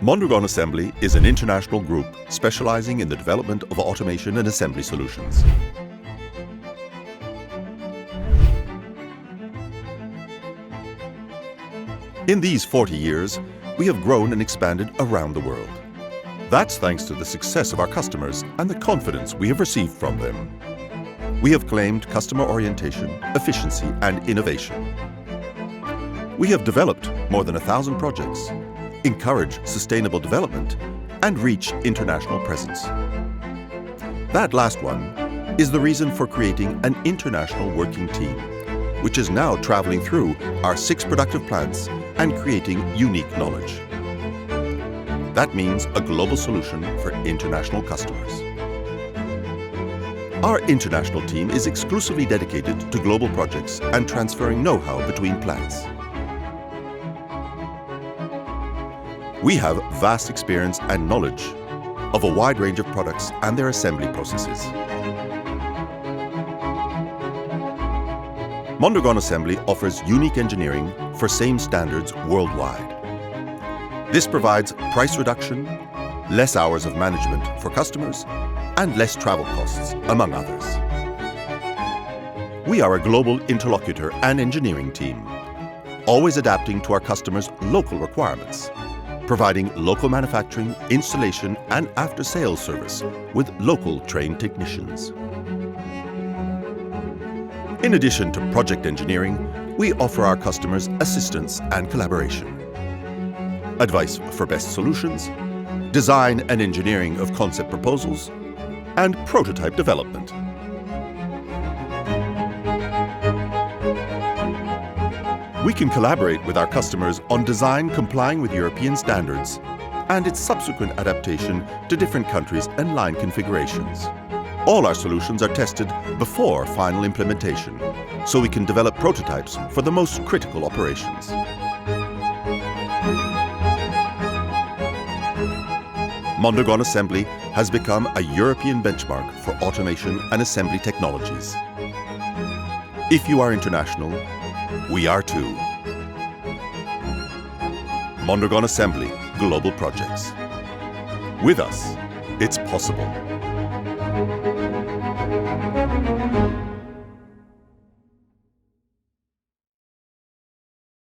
Mondragon Assembly is an international group specializing in the development of automation and assembly solutions. In these 40 years, we have grown and expanded around the world. That's thanks to the success of our customers and the confidence we have received from them. We have claimed customer orientation, efficiency, and innovation. We have developed more than 1,000 projects, encouraged sustainable development, and reached international presence. That last one is the reason for creating an international working team, which is now traveling through our 6 productive plants and creating unique knowledge. That means a global solution for international customers. Our international team is exclusively dedicated to global projects and transferring know-how between plants. We have vast experience and knowledge of a wide range of products and their assembly processes. Mondragon Assembly offers unique engineering for same standards worldwide. This provides price reduction, less hours of management for customers, and less travel costs, among others. We are a global interlocutor and engineering team, always adapting to our customers' local requirements, providing local manufacturing, installation, and after-sales service with local trained technicians. In addition to project engineering, we offer our customers assistance and collaboration, advice for best solutions, design and engineering of concept proposals, and prototype development. We can collaborate with our customers on design complying with European standards and its subsequent adaptation to different countries and line configurations. All our solutions are tested before final implementation, so we can develop prototypes for the most critical operations. Mondragon Assembly has become a European benchmark for automation and assembly technologies. If you are international, we are too. Mondragon Assembly Global Projects. With us, it's possible.